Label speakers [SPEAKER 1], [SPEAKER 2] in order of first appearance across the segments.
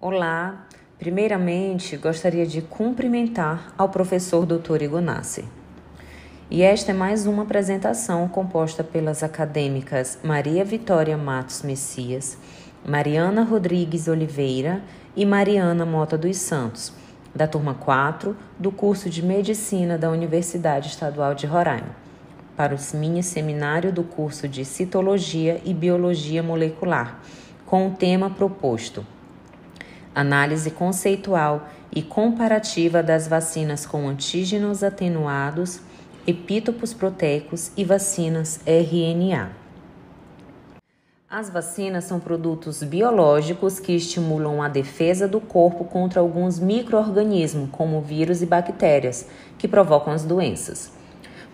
[SPEAKER 1] Olá, primeiramente gostaria de cumprimentar ao professor Dr. Igor Nasser. E esta é mais uma apresentação composta pelas acadêmicas Maria Vitória Matos Messias, Mariana Rodrigues Oliveira e Mariana Mota dos Santos, da turma 4 do curso de Medicina da Universidade Estadual de Roraima, para o mini seminário do curso de Citologia e Biologia Molecular, com o tema proposto: Análise conceitual e comparativa das vacinas com antígenos atenuados, epítopos proteicos e vacinas RNA. As vacinas são produtos biológicos que estimulam a defesa do corpo contra alguns micro-organismos, como vírus e bactérias, que provocam as doenças.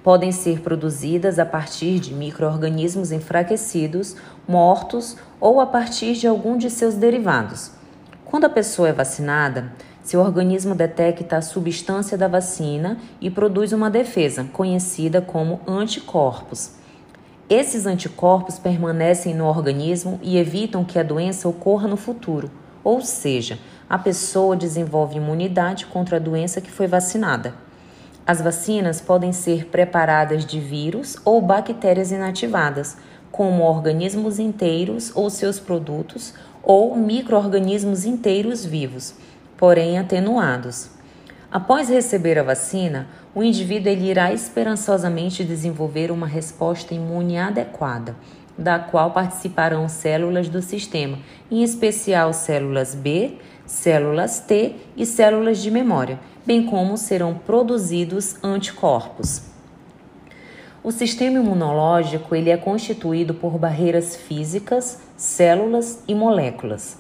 [SPEAKER 1] Podem ser produzidas a partir de micro-organismos enfraquecidos, mortos ou a partir de algum de seus derivados. Quando a pessoa é vacinada, seu organismo detecta a substância da vacina e produz uma defesa, conhecida como anticorpos. Esses anticorpos permanecem no organismo e evitam que a doença ocorra no futuro, ou seja, a pessoa desenvolve imunidade contra a doença que foi vacinada. As vacinas podem ser preparadas de vírus ou bactérias inativadas, como organismos inteiros ou seus produtos, ou micro-organismos inteiros vivos, porém atenuados. Após receber a vacina, o indivíduo irá esperançosamente desenvolver uma resposta imune adequada, da qual participarão células do sistema, em especial células B, células T e células de memória, bem como serão produzidos anticorpos. O sistema imunológico ele é constituído por barreiras físicas, células e moléculas.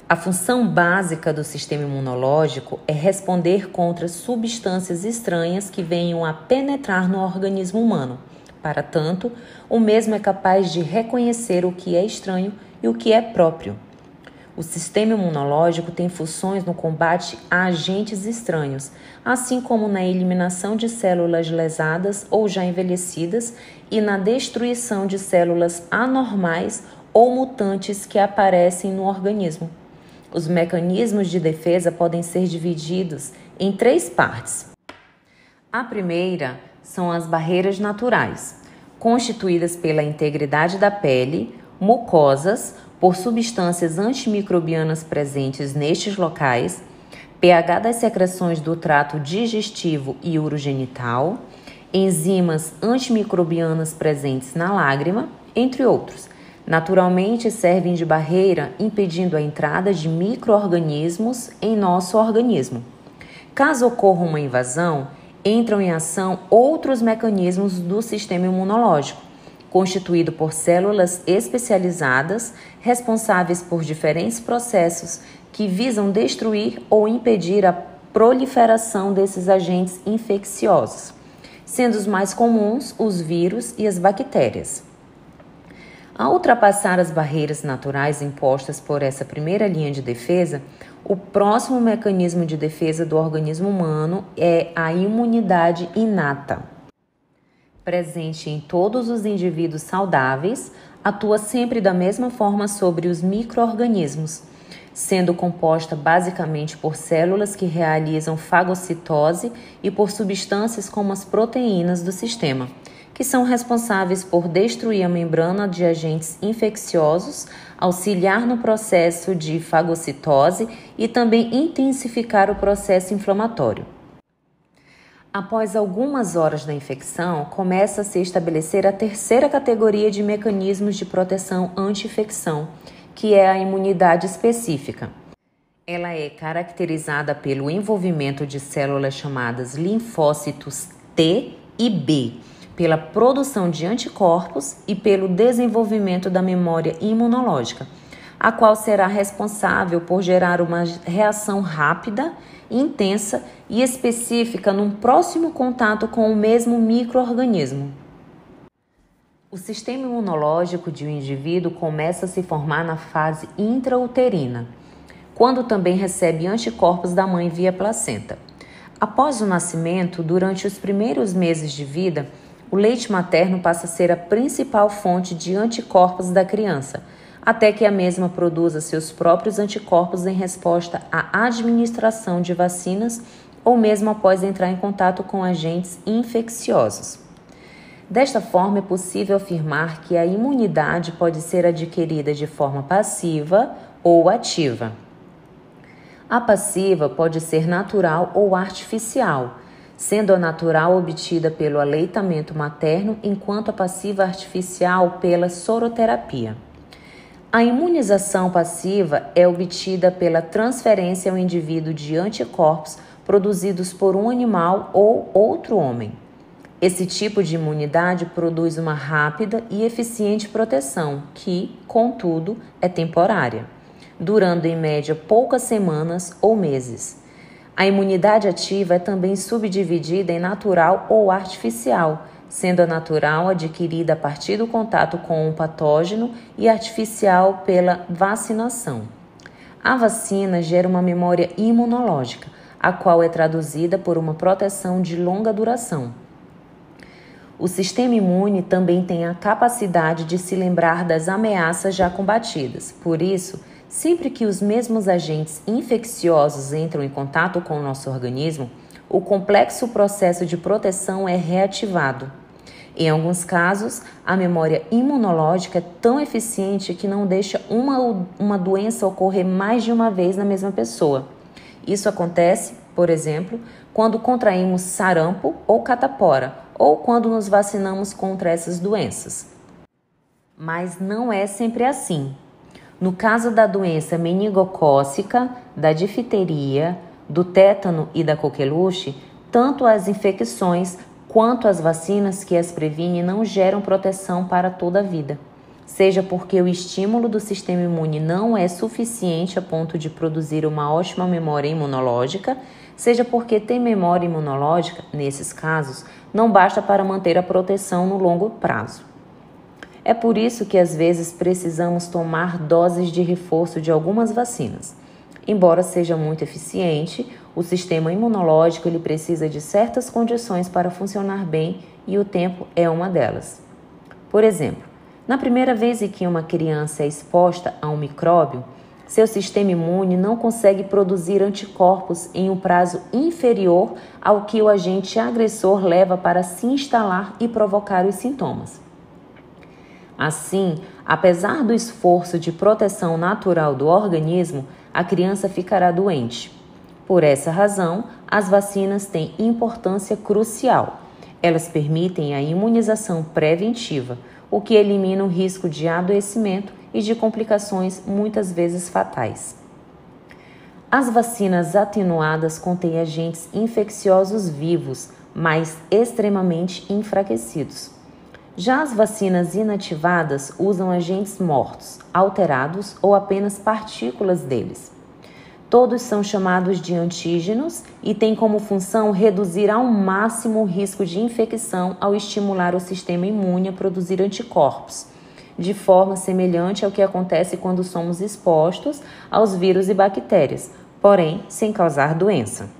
[SPEAKER 1] A função básica do sistema imunológico é responder contra substâncias estranhas que venham a penetrar no organismo humano. Para tanto, o mesmo é capaz de reconhecer o que é estranho e o que é próprio. O sistema imunológico tem funções no combate a agentes estranhos, assim como na eliminação de células lesadas ou já envelhecidas e na destruição de células anormais ou mutantes que aparecem no organismo. Os mecanismos de defesa podem ser divididos em 3 partes. A primeira são as barreiras naturais, constituídas pela integridade da pele, mucosas, por substâncias antimicrobianas presentes nestes locais, pH das secreções do trato digestivo e urogenital, enzimas antimicrobianas presentes na lágrima, entre outros. Naturalmente servem de barreira, impedindo a entrada de micro-organismos em nosso organismo. Caso ocorra uma invasão, entram em ação outros mecanismos do sistema imunológico, constituído por células especializadas, responsáveis por diferentes processos que visam destruir ou impedir a proliferação desses agentes infecciosos, sendo os mais comuns os vírus e as bactérias. Ao ultrapassar as barreiras naturais impostas por essa primeira linha de defesa, o próximo mecanismo de defesa do organismo humano é a imunidade inata. Presente em todos os indivíduos saudáveis, atua sempre da mesma forma sobre os micro-organismos, sendo composta basicamente por células que realizam fagocitose e por substâncias como as proteínas do sistema, que são responsáveis por destruir a membrana de agentes infecciosos, auxiliar no processo de fagocitose e também intensificar o processo inflamatório. Após algumas horas da infecção, começa a se estabelecer a terceira categoria de mecanismos de proteção anti-infecção, que é a imunidade específica. Ela é caracterizada pelo envolvimento de células chamadas linfócitos T e B, pela produção de anticorpos e pelo desenvolvimento da memória imunológica, a qual será responsável por gerar uma reação rápida, intensa e específica num próximo contato com o mesmo micro-organismo. O sistema imunológico de um indivíduo começa a se formar na fase intrauterina, quando também recebe anticorpos da mãe via placenta. Após o nascimento, durante os primeiros meses de vida, o leite materno passa a ser a principal fonte de anticorpos da criança, até que a mesma produza seus próprios anticorpos em resposta à administração de vacinas ou mesmo após entrar em contato com agentes infecciosos. Desta forma, é possível afirmar que a imunidade pode ser adquirida de forma passiva ou ativa. A passiva pode ser natural ou artificial, sendo a natural obtida pelo aleitamento materno, enquanto a passiva artificial pela soroterapia. A imunização passiva é obtida pela transferência ao indivíduo de anticorpos produzidos por um animal ou outro homem. Esse tipo de imunidade produz uma rápida e eficiente proteção que, contudo, é temporária, durando em média poucas semanas ou meses. A imunidade ativa é também subdividida em natural ou artificial, sendo a natural adquirida a partir do contato com um patógeno e artificial pela vacinação. A vacina gera uma memória imunológica, a qual é traduzida por uma proteção de longa duração. O sistema imune também tem a capacidade de se lembrar das ameaças já combatidas. Por isso, sempre que os mesmos agentes infecciosos entram em contato com o nosso organismo, o complexo processo de proteção é reativado. Em alguns casos, a memória imunológica é tão eficiente que não deixa uma doença ocorrer mais de uma vez na mesma pessoa. Isso acontece, por exemplo, quando contraímos sarampo ou catapora, ou quando nos vacinamos contra essas doenças. Mas não é sempre assim. No caso da doença meningocócica, da difteria, do tétano e da coqueluche, tanto as infecções quanto as vacinas que as previnem não geram proteção para toda a vida, seja porque o estímulo do sistema imune não é suficiente a ponto de produzir uma ótima memória imunológica, seja porque ter memória imunológica, nesses casos, não basta para manter a proteção no longo prazo. É por isso que às vezes precisamos tomar doses de reforço de algumas vacinas. Embora seja muito eficiente, o sistema imunológico ele precisa de certas condições para funcionar bem e o tempo é uma delas. Por exemplo, na primeira vez em que uma criança é exposta a um micróbio, seu sistema imune não consegue produzir anticorpos em um prazo inferior ao que o agente agressor leva para se instalar e provocar os sintomas. Assim, apesar do esforço de proteção natural do organismo, a criança ficará doente. Por essa razão, as vacinas têm importância crucial. Elas permitem a imunização preventiva, o que elimina o risco de adoecimento e de complicações muitas vezes fatais. As vacinas atenuadas contêm agentes infecciosos vivos, mas extremamente enfraquecidos. Já as vacinas inativadas usam agentes mortos, alterados ou apenas partículas deles. Todos são chamados de antígenos e têm como função reduzir ao máximo o risco de infecção ao estimular o sistema imune a produzir anticorpos, de forma semelhante ao que acontece quando somos expostos aos vírus e bactérias, porém sem causar doença.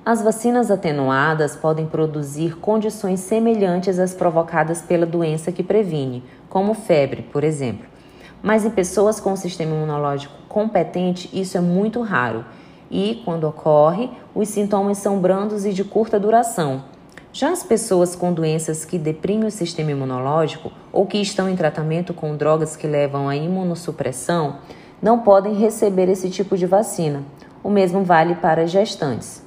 [SPEAKER 1] As vacinas atenuadas podem produzir condições semelhantes às provocadas pela doença que previne, como febre, por exemplo. Mas em pessoas com sistema imunológico competente, isso é muito raro e, quando ocorre, os sintomas são brandos e de curta duração. Já as pessoas com doenças que deprimem o sistema imunológico ou que estão em tratamento com drogas que levam à imunossupressão não podem receber esse tipo de vacina. O mesmo vale para gestantes.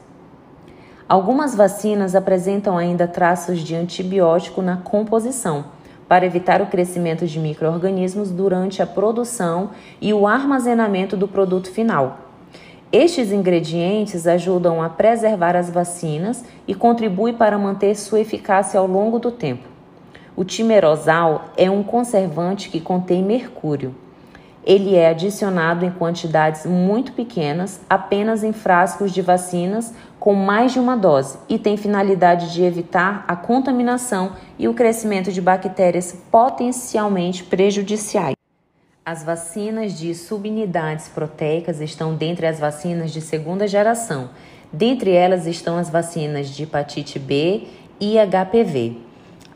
[SPEAKER 1] Algumas vacinas apresentam ainda traços de antibiótico na composição, para evitar o crescimento de micro-organismos durante a produção e o armazenamento do produto final. Estes ingredientes ajudam a preservar as vacinas e contribuem para manter sua eficácia ao longo do tempo. O timerosal é um conservante que contém mercúrio. Ele é adicionado em quantidades muito pequenas, apenas em frascos de vacinas com mais de uma dose, e tem finalidade de evitar a contaminação e o crescimento de bactérias potencialmente prejudiciais. As vacinas de subunidades proteicas estão dentre as vacinas de segunda geração. Dentre elas estão as vacinas de hepatite B e HPV.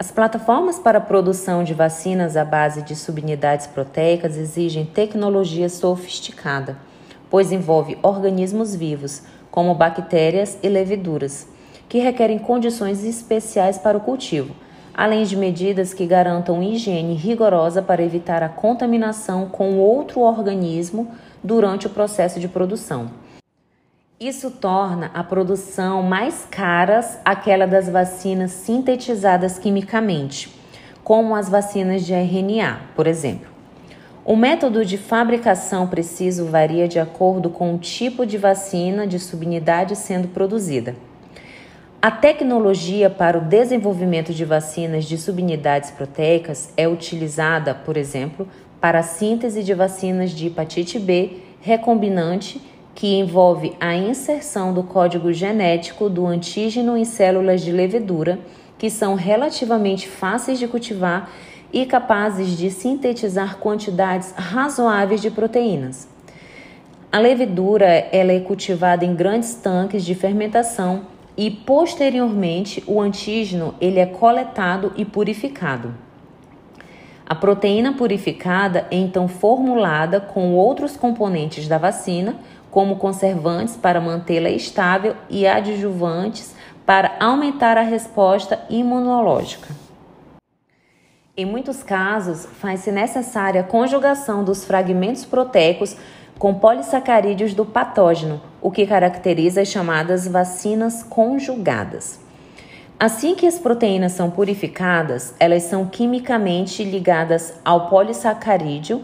[SPEAKER 1] As plataformas para a produção de vacinas à base de subunidades proteicas exigem tecnologia sofisticada, pois envolve organismos vivos, como bactérias e leveduras, que requerem condições especiais para o cultivo, além de medidas que garantam higiene rigorosa para evitar a contaminação com outro organismo durante o processo de produção. Isso torna a produção mais cara aquela das vacinas sintetizadas quimicamente, como as vacinas de RNA, por exemplo. O método de fabricação preciso varia de acordo com o tipo de vacina de subunidade sendo produzida. A tecnologia para o desenvolvimento de vacinas de subunidades proteicas é utilizada, por exemplo, para a síntese de vacinas de hepatite B recombinante, que envolve a inserção do código genético do antígeno em células de levedura, que são relativamente fáceis de cultivar e capazes de sintetizar quantidades razoáveis de proteínas. A levedura ela é cultivada em grandes tanques de fermentação e, posteriormente, o antígeno ele é coletado e purificado. A proteína purificada é então formulada com outros componentes da vacina, como conservantes para mantê-la estável e adjuvantes para aumentar a resposta imunológica. Em muitos casos, faz-se necessária a conjugação dos fragmentos proteicos com polissacarídeos do patógeno, o que caracteriza as chamadas vacinas conjugadas. Assim que as proteínas são purificadas, elas são quimicamente ligadas ao polissacarídeo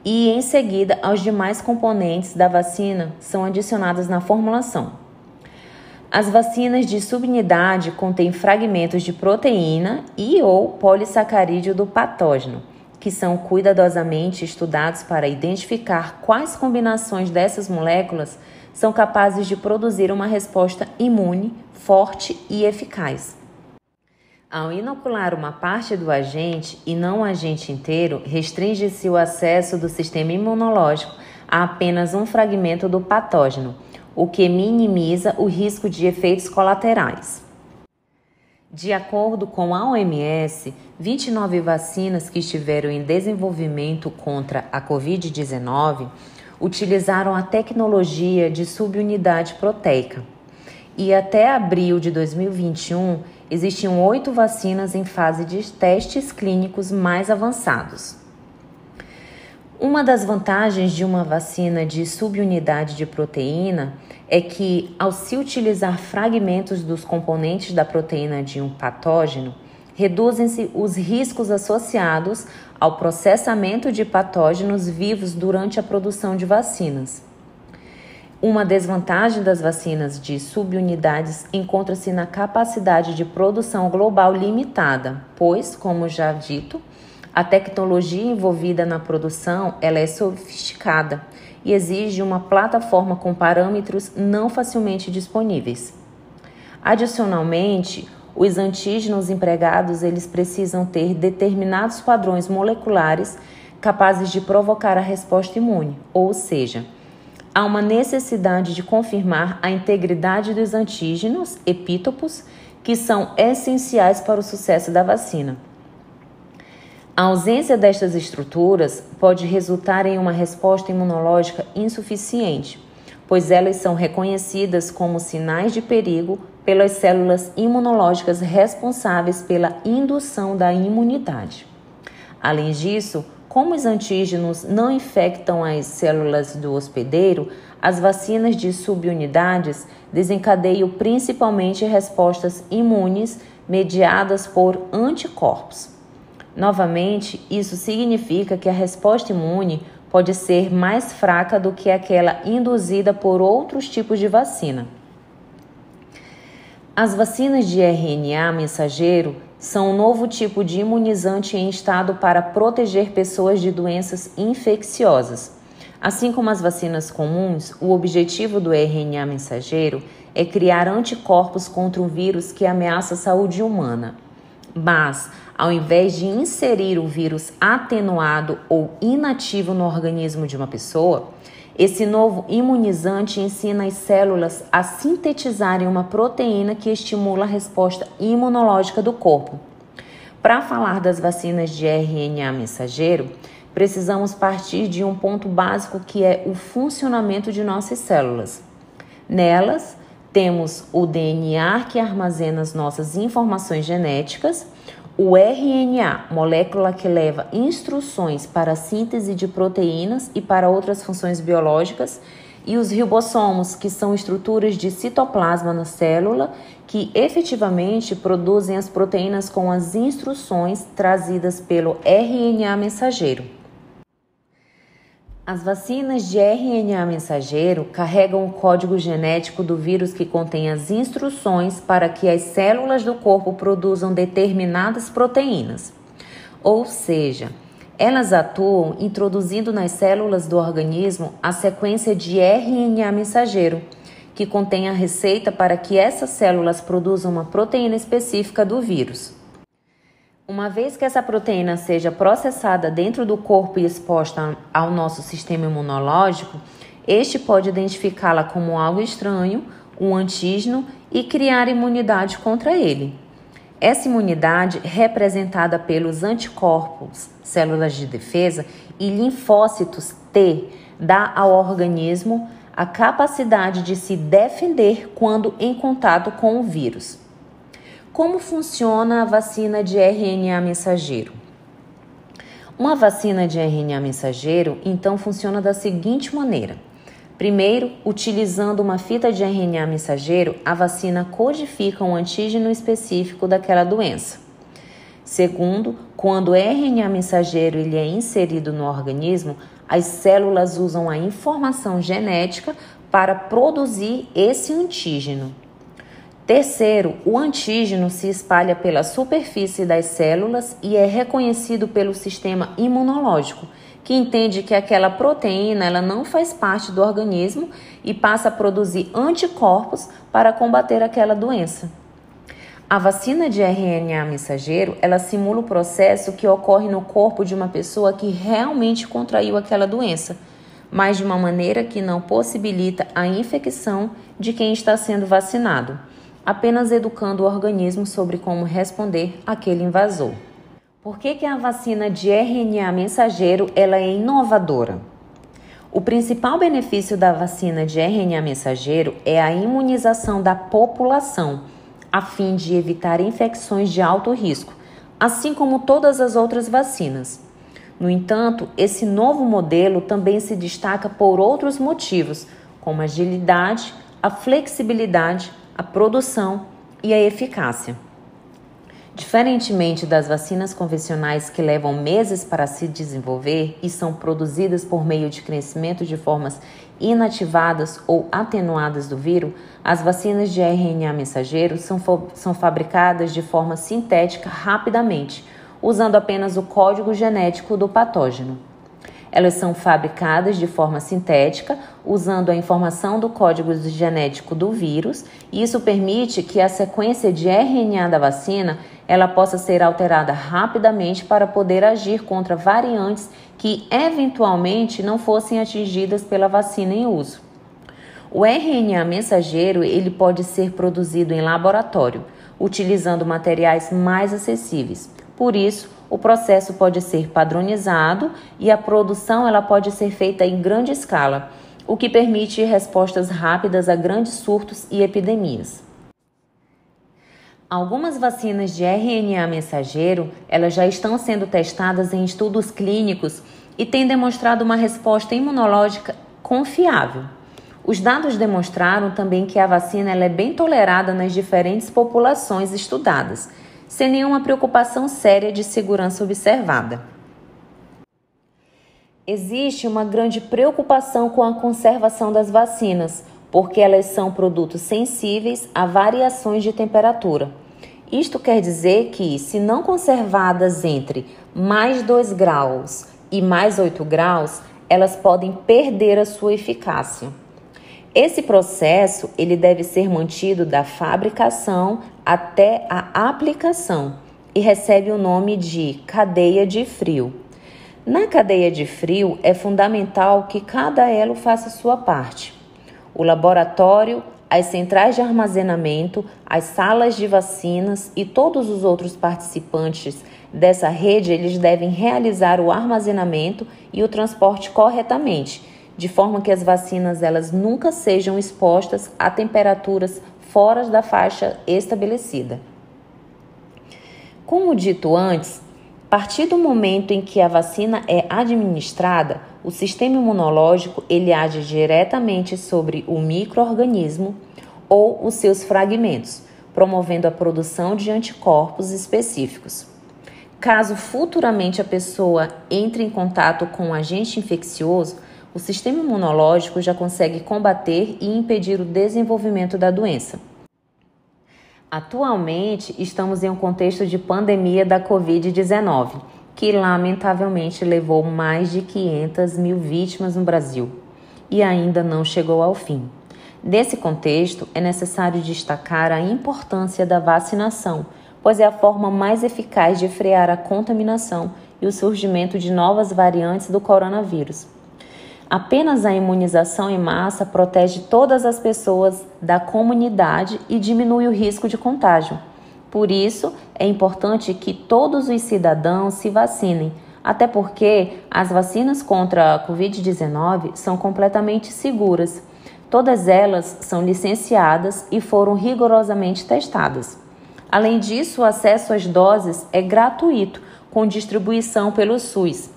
[SPEAKER 1] e, em seguida, aos demais componentes da vacina são adicionadas na formulação. As vacinas de subunidade contêm fragmentos de proteína e ou polissacarídeo do patógeno, que são cuidadosamente estudados para identificar quais combinações dessas moléculas são capazes de produzir uma resposta imune, forte e eficaz. Ao inocular uma parte do agente e não o agente inteiro, restringe-se o acesso do sistema imunológico a apenas um fragmento do patógeno, o que minimiza o risco de efeitos colaterais. De acordo com a OMS, 29 vacinas que estiveram em desenvolvimento contra a Covid-19 utilizaram a tecnologia de subunidade proteica. E até abril de 2021, existiam 8 vacinas em fase de testes clínicos mais avançados. Uma das vantagens de uma vacina de subunidade de proteína é que, ao se utilizar fragmentos dos componentes da proteína de um patógeno, reduzem-se os riscos associados ao processamento de patógenos vivos durante a produção de vacinas. Uma desvantagem das vacinas de subunidades encontra-se na capacidade de produção global limitada, pois, como já dito, a tecnologia envolvida na produção ela é sofisticada e exige uma plataforma com parâmetros não facilmente disponíveis. Adicionalmente, os antígenos empregados eles precisam ter determinados padrões moleculares capazes de provocar a resposta imune, ou seja, há uma necessidade de confirmar a integridade dos antígenos epítopos que são essenciais para o sucesso da vacina. A ausência destas estruturas pode resultar em uma resposta imunológica insuficiente, pois elas são reconhecidas como sinais de perigo pelas células imunológicas responsáveis pela indução da imunidade. Além disso, como os antígenos não infectam as células do hospedeiro, as vacinas de subunidades desencadeiam principalmente respostas imunes mediadas por anticorpos. Novamente, isso significa que a resposta imune pode ser mais fraca do que aquela induzida por outros tipos de vacina. As vacinas de RNA mensageiro são um novo tipo de imunizante em estado para proteger pessoas de doenças infecciosas. Assim como as vacinas comuns, o objetivo do RNA mensageiro é criar anticorpos contra um vírus que ameaça a saúde humana. Mas, ao invés de inserir o vírus atenuado ou inativo no organismo de uma pessoa, esse novo imunizante ensina as células a sintetizarem uma proteína que estimula a resposta imunológica do corpo. Para falar das vacinas de RNA mensageiro, precisamos partir de um ponto básico que é o funcionamento de nossas células. Nelas, temos o DNA que armazena as nossas informações genéticas, o RNA, molécula que leva instruções para a síntese de proteínas e para outras funções biológicas, e os ribossomos, que são estruturas de citoplasma na célula que efetivamente produzem as proteínas com as instruções trazidas pelo RNA mensageiro. As vacinas de RNA mensageiro carregam o código genético do vírus que contém as instruções para que as células do corpo produzam determinadas proteínas. Ou seja, elas atuam introduzindo nas células do organismo a sequência de RNA mensageiro, que contém a receita para que essas células produzam uma proteína específica do vírus. Uma vez que essa proteína seja processada dentro do corpo e exposta ao nosso sistema imunológico, este pode identificá-la como algo estranho, um antígeno, e criar imunidade contra ele. Essa imunidade, representada pelos anticorpos, células de defesa e linfócitos T, dá ao organismo a capacidade de se defender quando em contato com o vírus. Como funciona a vacina de RNA mensageiro? Uma vacina de RNA mensageiro, então, funciona da seguinte maneira. Primeiro, utilizando uma fita de RNA mensageiro, a vacina codifica um antígeno específico daquela doença. Segundo, quando o RNA mensageiro ele é inserido no organismo, as células usam a informação genética para produzir esse antígeno. Terceiro, o antígeno se espalha pela superfície das células e é reconhecido pelo sistema imunológico, que entende que aquela proteína ela não faz parte do organismo e passa a produzir anticorpos para combater aquela doença. A vacina de RNA mensageiro, ela simula o processo que ocorre no corpo de uma pessoa que realmente contraiu aquela doença, mas de uma maneira que não possibilita a infecção de quem está sendo vacinado, apenas educando o organismo sobre como responder àquele invasor. Por que a vacina de RNA mensageiro ela é inovadora? O principal benefício da vacina de RNA mensageiro é a imunização da população, a fim de evitar infecções de alto risco, assim como todas as outras vacinas. No entanto, esse novo modelo também se destaca por outros motivos, como a agilidade, a flexibilidade, a produção e a eficácia. Diferentemente das vacinas convencionais que levam meses para se desenvolver e são produzidas por meio de crescimento de formas inativadas ou atenuadas do vírus, as vacinas de RNA mensageiro são fabricadas de forma sintética rapidamente, usando apenas o código genético do patógeno. Elas são fabricadas de forma sintética, usando a informação do código genético do vírus, e isso permite que a sequência de RNA da vacina ela possa ser alterada rapidamente para poder agir contra variantes que eventualmente não fossem atingidas pela vacina em uso. O RNA mensageiro ele pode ser produzido em laboratório, utilizando materiais mais acessíveis. Por isso, o processo pode ser padronizado e a produção ela pode ser feita em grande escala, o que permite respostas rápidas a grandes surtos e epidemias. Algumas vacinas de RNA mensageiro elas já estão sendo testadas em estudos clínicos e têm demonstrado uma resposta imunológica confiável. Os dados demonstraram também que a vacina ela é bem tolerada nas diferentes populações estudadas, sem nenhuma preocupação séria de segurança observada. Existe uma grande preocupação com a conservação das vacinas, porque elas são produtos sensíveis a variações de temperatura. Isto quer dizer que, se não conservadas entre mais 2 graus e mais 8 graus, elas podem perder a sua eficácia. Esse processo ele deve ser mantido da fabricação até a aplicação e recebe o nome de cadeia de frio. Na cadeia de frio é fundamental que cada elo faça sua parte. O laboratório, as centrais de armazenamento, as salas de vacinas e todos os outros participantes dessa rede, eles devem realizar o armazenamento e o transporte corretamente, de forma que as vacinas elas nunca sejam expostas a temperaturas fora da faixa estabelecida. Como dito antes, a partir do momento em que a vacina é administrada, o sistema imunológico ele age diretamente sobre o micro-organismo ou os seus fragmentos, promovendo a produção de anticorpos específicos. Caso futuramente a pessoa entre em contato com um agente infeccioso, o sistema imunológico já consegue combater e impedir o desenvolvimento da doença. Atualmente, estamos em um contexto de pandemia da Covid-19, que lamentavelmente levou mais de 500 mil vítimas no Brasil e ainda não chegou ao fim. Nesse contexto, é necessário destacar a importância da vacinação, pois é a forma mais eficaz de frear a contaminação e o surgimento de novas variantes do coronavírus. Apenas a imunização em massa protege todas as pessoas da comunidade e diminui o risco de contágio. Por isso, é importante que todos os cidadãos se vacinem, até porque as vacinas contra a Covid-19 são completamente seguras. Todas elas são licenciadas e foram rigorosamente testadas. Além disso, o acesso às doses é gratuito, com distribuição pelo SUS.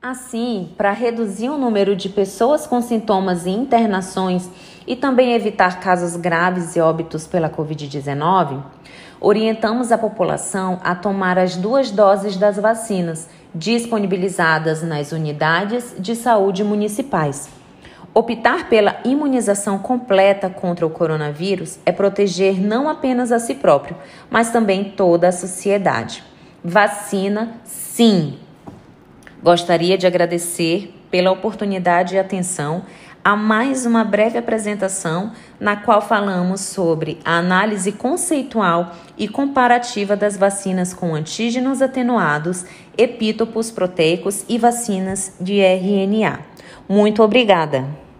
[SPEAKER 1] Assim, para reduzir o número de pessoas com sintomas e internações e também evitar casos graves e óbitos pela Covid-19, orientamos a população a tomar as 2 doses das vacinas disponibilizadas nas unidades de saúde municipais. Optar pela imunização completa contra o coronavírus é proteger não apenas a si próprio, mas também toda a sociedade. Vacina, sim! Gostaria de agradecer pela oportunidade e atenção a mais uma breve apresentação na qual falamos sobre a análise conceitual e comparativa das vacinas com antígenos atenuados, epítopos proteicos e vacinas de RNA. Muito obrigada!